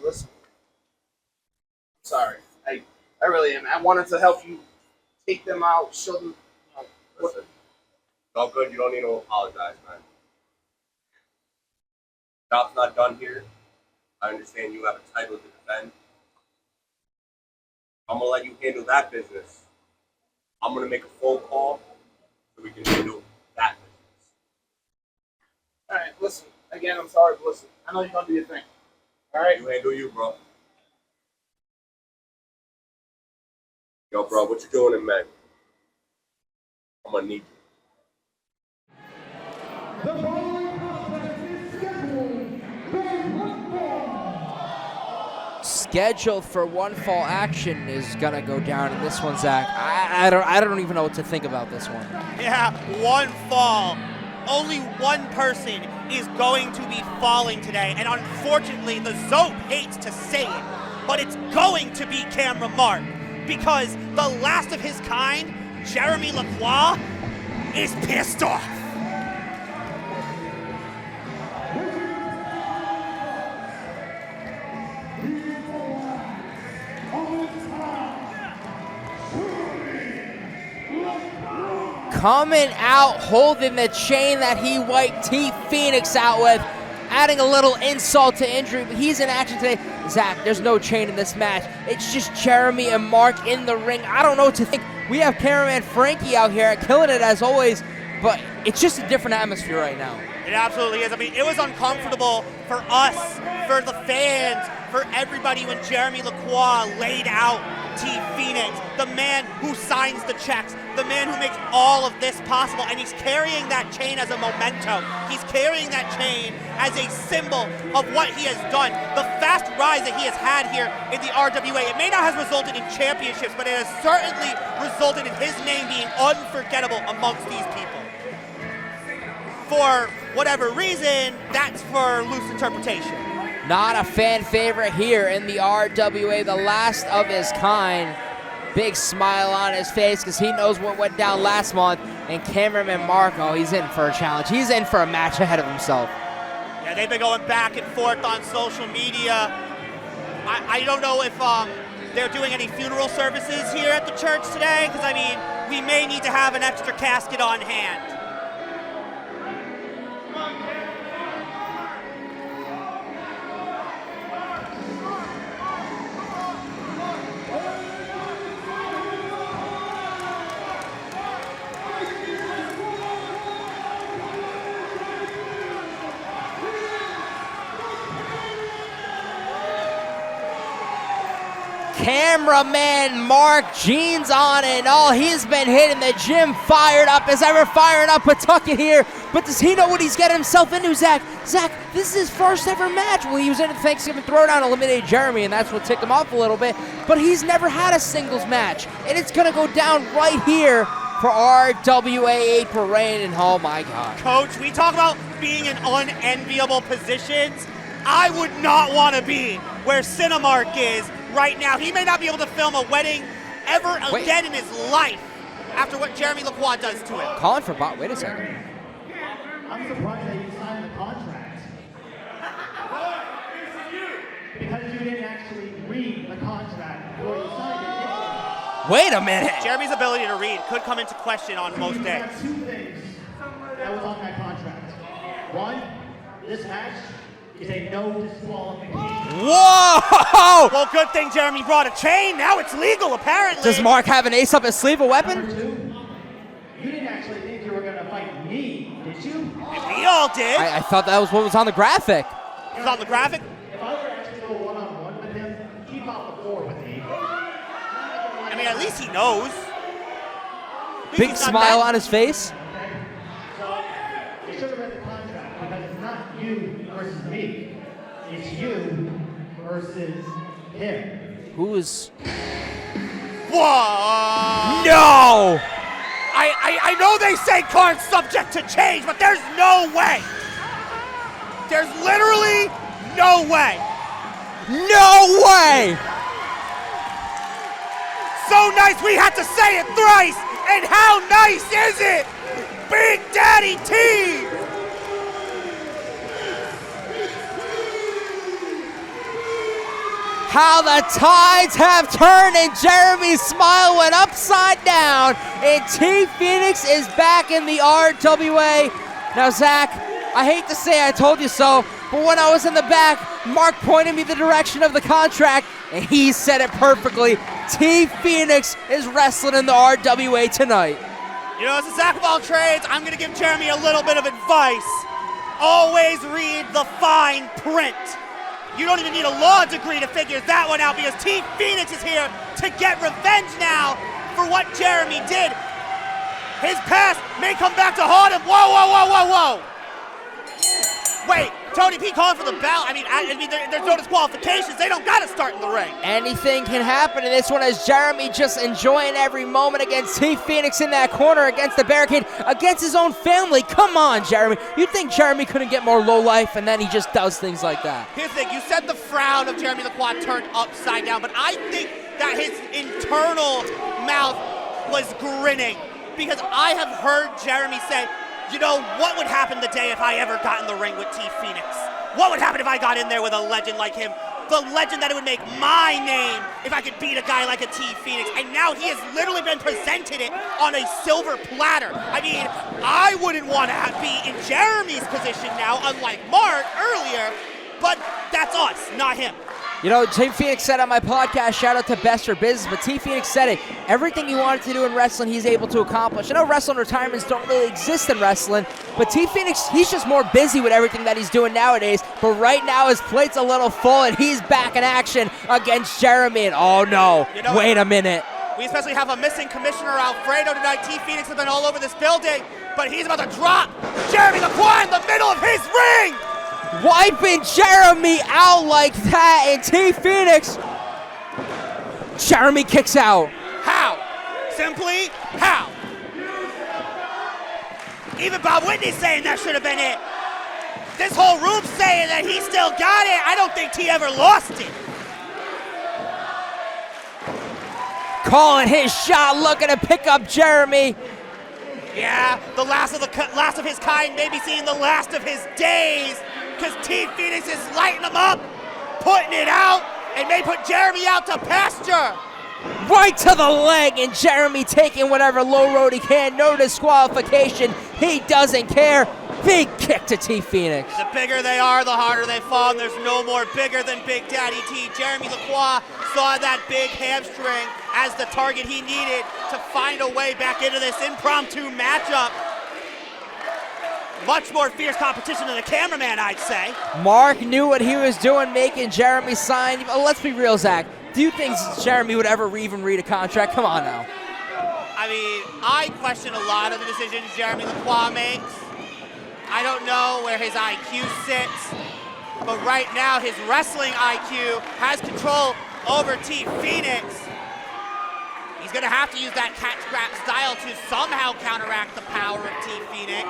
Listen, I'm sorry. I really am. I wanted to help you take them out, show them. Listen, it's all good. You don't need to apologize, man. Job's not done here. I understand you have a title to defend. I'm gonna let you handle that business. I'm gonna make a phone call so we can handle that business. All right, listen. Again, I'm sorry, but listen. I know you're gonna do your thing. All right. You handle you, bro. Yo, bro, what you doing in May? I'm gonna need you. The following contest is scheduled Scheduled for one fall action is gonna go down in this one, Zach. I don't even know what to think about this one. Yeah, one fall. Only one person is going to be falling today, and unfortunately, the Zope hates to say it, but it's going to be Camera Mark, because the last of his kind, Jeremy LaCroix, is pissed off. Coming out holding the chain that he wiped T Phoenix out with, adding a little insult to injury, but he's in action today. Zach, there's no chain in this match. It's just Jeremy and Mark in the ring. I don't know what to think. We have cameraman Frankie out here killing it as always, but it's just a different atmosphere right now. It absolutely is. I mean, it was uncomfortable for us, for the fans, for everybody when Jeremy LaCroix laid out T Phoenix, the man who signs the checks, the man who makes all of this possible, and he's carrying that chain as a memento. He's carrying that chain as a symbol of what he has done. The fast rise that he has had here in the RWA, it may not have resulted in championships, but it has certainly resulted in his name being unforgettable amongst these people. For whatever reason, that's for loose interpretation. Not a fan favorite here in the RWA, the last of his kind. Big smile on his face because he knows what went down last month. And cameraman Marco, he's in for a challenge. He's in for a match ahead of himself. Yeah, they've been going back and forth on social media. I don't know if they're doing any funeral services here at the church today, because, I mean, we may need to have an extra casket on hand. Cameraman Mark, jeans on and all. He's been hitting the gym fired up as ever, firing up Pawtucket here. But does he know what he's getting himself into, Zach? Zach, this is his first ever match. Well, he was in a Thanksgiving Throwdown, eliminated Jeremy, and that's what ticked him off a little bit. But he's never had a singles match, and it's going to go down right here for RWA 8 Parade, and oh my God. Coach, we talk about being in unenviable positions. I would not want to be where Cinemark is right now. He may not be able to film a wedding ever again in his life after what Jeremy LaCroix does to him. Calling for bot. Wait a second. I'm surprised that you signed the contract. Because you didn't actually read the contract before you signed it. Wait a minute. Jeremy's ability to read could come into question on most days. There are two things that was on that contract. One, this match is a no disqualification. Whoa! Well, good thing Jeremy brought a chain. Now it's legal, apparently. Does Mark have an ace up his sleeve, a weapon? Number two, you didn't actually think you were going to fight me, did you? We all did. I thought that was what was on the graphic. It was on the graphic. If I were to actually go one-on-one with him, he'd pop the floor with me. I mean, at least he knows. At least Big he's not smile that- on his face. Okay? So, you should have read the contract because it's not you versus me. It's you versus him. Who is... Whoa! No! I know they say cards subject to change, but there's no way. There's literally no way. No way! so nice we had to say it thrice. And how nice is it? Big Daddy T! How the tides have turned and Jeremy's smile went upside down and T Phoenix is back in the RWA. Now Zach, I hate to say I told you so, but when I was in the back, Mark pointed me the direction of the contract and he said it perfectly. T Phoenix is wrestling in the RWA tonight. You know, as a Zach of all trades, I'm going to give Jeremy a little bit of advice. Always read the fine print. You don't even need a law degree to figure that one out because T Phoenix is here to get revenge now for what Jeremy did. His past may come back to haunt him. Whoa, whoa, whoa, whoa, whoa. Wait, Tony P calling for the bell. I mean, there's no disqualifications. They don't got to start in the ring. Anything can happen in this one as Jeremy just enjoying every moment against T Phoenix in that corner against the barricade, against his own family. Come on, Jeremy. You'd think Jeremy couldn't get more low life, and then he just does things like that. Here's the thing. You said the frown of Jeremy LaCroix turned upside down, but I think that his internal mouth was grinning because I have heard Jeremy say, you know, what would happen the day if I ever got in the ring with T Phoenix? What would happen if I got in there with a legend like him? The legend that it would make my name if I could beat a guy like a T Phoenix. And now he has literally been presented it on a silver platter. I mean, I wouldn't want to be in Jeremy's position now, unlike Mark earlier, but that's us, not him. You know, T Phoenix said on my podcast, shout out to Best for Business, but T Phoenix said it. Everything he wanted to do in wrestling, he's able to accomplish. I know wrestling retirements don't really exist in wrestling, but T Phoenix, he's just more busy with everything that he's doing nowadays. But right now, his plate's a little full, and he's back in action against Jeremy. And oh no, you know, wait a minute. We especially have a missing Commissioner Alfredo tonight. T Phoenix has been all over this building, but he's about to drop Jeremy LaCroix in the middle of his ring! Wiping Jeremy out like that, and T Phoenix, Jeremy kicks out. How? Simply, how? Even Bob Whitney's saying that should have been it. This whole room's saying that he still got it. I don't think T ever lost it. Calling his shot, looking to pick up Jeremy. Yeah, the last of his kind, maybe seeing the last of his days. Because T Phoenix is lighting him up, putting it out, and may put Jeremy out to pasture. Right to the leg, and Jeremy taking whatever low road he can. No disqualification. He doesn't care. Big kick to T Phoenix. The bigger they are, the harder they fall, and there's no more bigger than Big Daddy T. Jeremy LaCroix saw that big hamstring as the target he needed to find a way back into this impromptu matchup. Much more fierce competition than the cameraman, I'd say. Mark knew what he was doing, making Jeremy sign. Let's be real, Zach. Do you think Jeremy would ever even read a contract? Come on now. I mean, I question a lot of the decisions Jeremy LaCroix makes. I don't know where his IQ sits, but right now his wrestling IQ has control over T Phoenix. He's gonna have to use that cat scrap style to somehow counteract the power of T Phoenix.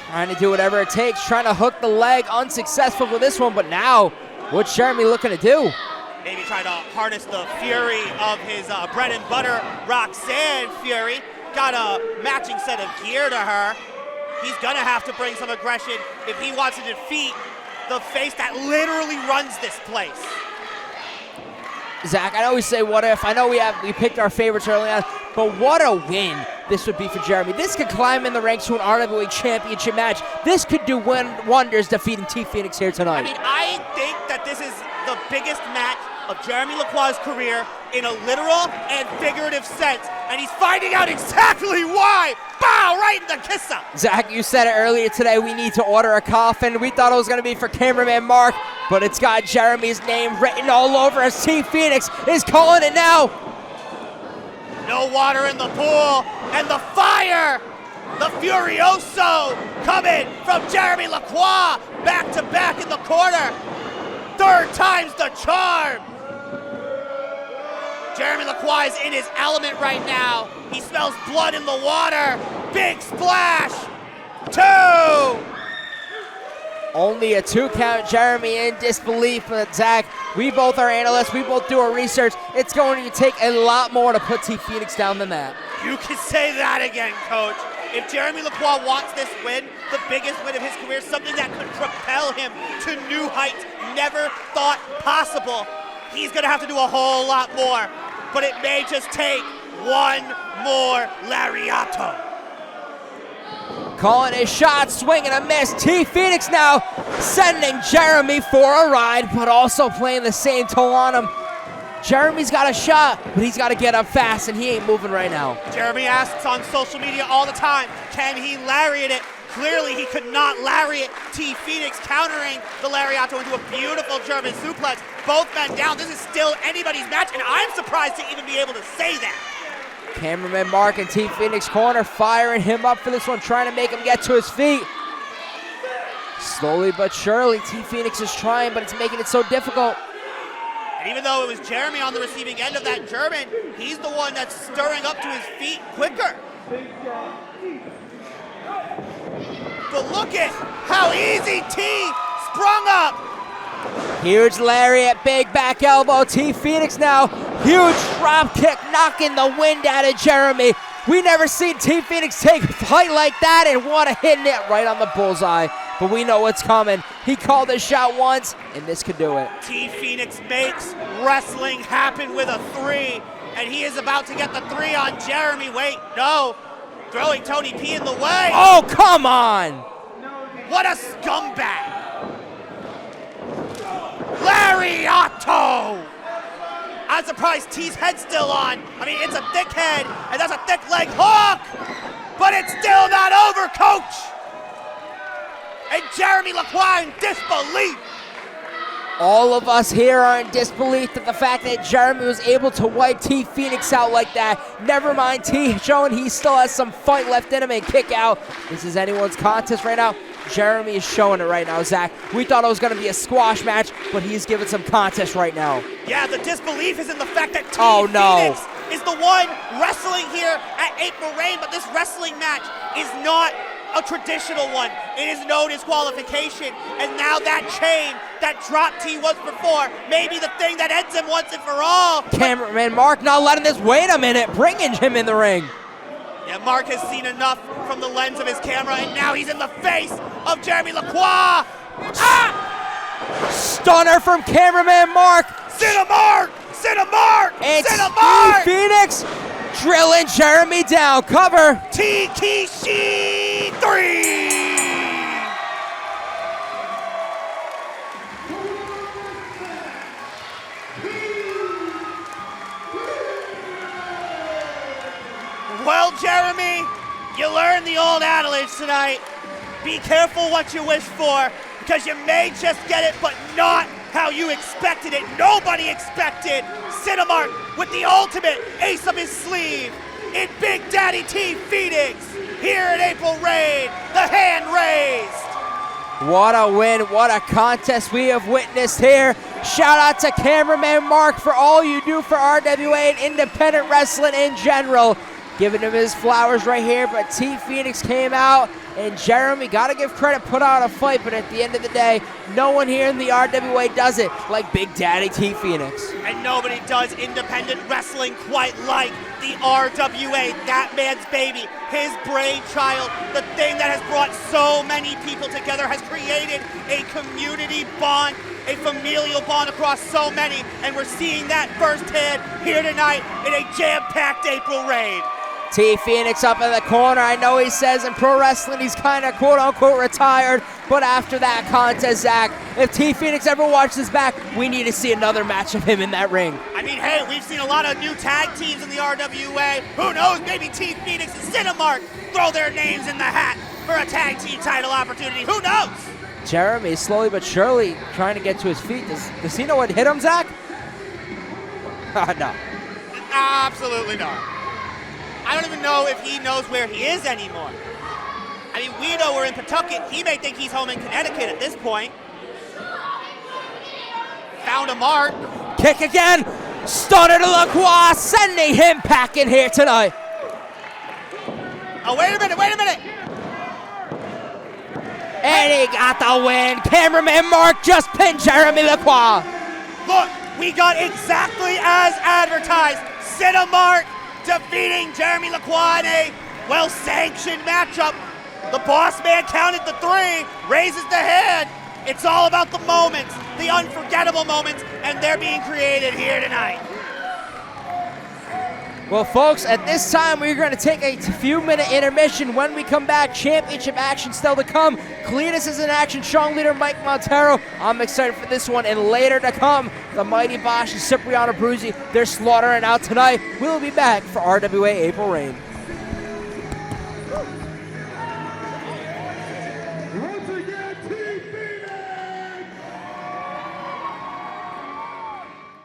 Trying to do whatever it takes, trying to hook the leg, unsuccessful with this one, but now, what's Jeremy looking to do? Maybe try to harness the fury of his bread and butter Roxanne Fury. Got a matching set of gear to her. He's gonna have to bring some aggression if he wants to defeat the face that literally runs this place. Zach, I know we say what if. I know we picked our favorites early on, but what a win this would be for Jeremy. This could climb in the ranks to an RWA championship match. This could do wonders defeating T Phoenix here tonight. I mean, I think that this is the biggest match of Jeremy LaCroix's career in a literal and figurative sense, and he's finding out exactly why. Bow, right in the kisser. Zach, you said it earlier today, we need to order a coffin. We thought it was going to be for cameraman Mark, but it's got Jeremy's name written all over as T Phoenix is calling it now. No water in the pool, and the fire, the Furioso coming from Jeremy LaCroix, back to back in the corner. Third time's the charm. Jeremy LaCroix is in his element right now. He smells blood in the water. Big splash. 2. Only a 2 count, Jeremy in disbelief, but Zach, We both are analysts. We both do our research. It's going to take a lot more to put T Phoenix down than that. You can say that again, Coach. If Jeremy LaCroix wants this win, the biggest win of his career, something that could propel him to new heights never thought possible, he's going to have to do a whole lot more. But it may just take one more lariato. Calling his shot, swing and a miss. T Phoenix now sending Jeremy for a ride, but also playing the same toll on him. Jeremy's got a shot, but he's got to get up fast, and he ain't moving right now. Jeremy asks on social media all the time, can he lariat it? Clearly he could not lariat. T Phoenix countering the lariato into a beautiful German suplex. Both men down. This is still anybody's match, and I'm surprised to even be able to say that. Cameraman Mark in T Phoenix corner, firing him up for this one, trying to make him get to his feet. Slowly but surely, T Phoenix is trying, but it's making it so difficult. And even though it was Jeremy on the receiving end of that German, he's the one that's stirring up to his feet quicker. But look at how easy T sprung up. Huge lariat, big back elbow. T Phoenix now, huge drop kick, knocking the wind out of Jeremy. We never seen T Phoenix take a fight like that and want to hit it right on the bullseye. But we know what's coming. He called his shot once, and this could do it. T Phoenix makes wrestling happen with a 3, and he is about to get the 3 on Jeremy. Wait, no. Throwing Tony P in the way. Oh, come on. What a scumbag. Lariato! I'm surprised T's head's still on. I mean, it's a thick head, and that's a thick leg hook, but it's still not over, Coach! And Jeremy LaCroix in disbelief. All of us here are in disbelief at the fact that Jeremy was able to wipe T Phoenix out like that. Never mind T showing he still has some fight left in him and kick out. This is anyone's contest right now. Jeremy is showing it right now, Zach. We thought it was going to be a squash match, but he's giving some contest right now. Yeah, the disbelief is in the fact that T no. Phoenix is the one wrestling here at April Reign, but this wrestling match is not a traditional one. It is no disqualification, and now that chain, that drop T was before, maybe the thing that ends him once and for all. Cameraman Mark not letting this, wait a minute, bringing him in the ring. Yeah, Mark has seen enough from the lens of his camera, and now he's in the face of Jeremy LaCroix. Ah! Stunner from cameraman Mark. Cinemark! Cinemark! And Cinemark! T Phoenix drilling Jeremy down. Cover. T-Kishi 3! Well, Jeremy, you learned the old adage tonight. Be careful what you wish for, because you may just get it, but not how you expected it. Nobody expected Cinemark with the ultimate ace up his sleeve in Big Daddy T Phoenix here at April Reign, the hand raised. What a win, what a contest we have witnessed here. Shout out to cameraman Mark for all you do for RWA and independent wrestling in general. Giving him his flowers right here, but T Phoenix came out, and Jeremy, gotta give credit, put out a fight, but at the end of the day, no one here in the RWA does it like Big Daddy T Phoenix. And nobody does independent wrestling quite like the RWA, that man's baby, his brainchild, the thing that has brought so many people together, has created a community bond, a familial bond across so many, and we're seeing that firsthand here tonight in a jam-packed April Reign. T Phoenix up in the corner. I know he says in pro wrestling he's kind of quote-unquote retired, but after that contest, Zach, if T Phoenix ever watches back, we need to see another match of him in that ring. I mean, hey, we've seen a lot of new tag teams in the RWA. Who knows, maybe T Phoenix and Cinemark throw their names in the hat for a tag team title opportunity. Who knows? Jeremy slowly but surely trying to get to his feet. Does he know what hit him, Zach? No. Absolutely not. I don't even know if he knows where he is anymore. I mean, we know we're in Pawtucket. He may think he's home in Connecticut at this point. Found a mark. Kick again. Stunner to LaCroix, sending him packing here tonight. Oh, wait a minute, wait a minute. And he got the win. Cameraman Mark just pinned Jeremy LaCroix. Look, we got exactly as advertised. Cinemark defeating Jeremy LaCroix in a well-sanctioned matchup. The boss man counted the 3, raises the hand. It's all about the moments, the unforgettable moments, and they're being created here tonight. Well, folks, at this time, we're going to take a few-minute intermission. When we come back, championship action still to come. Cletus is in action, strong leader Mike Montero. I'm excited for this one. And later to come, the Mighty Bosch and Cipriano Bruzzi, they're slaughtering out tonight. We'll be back for RWA April Reign.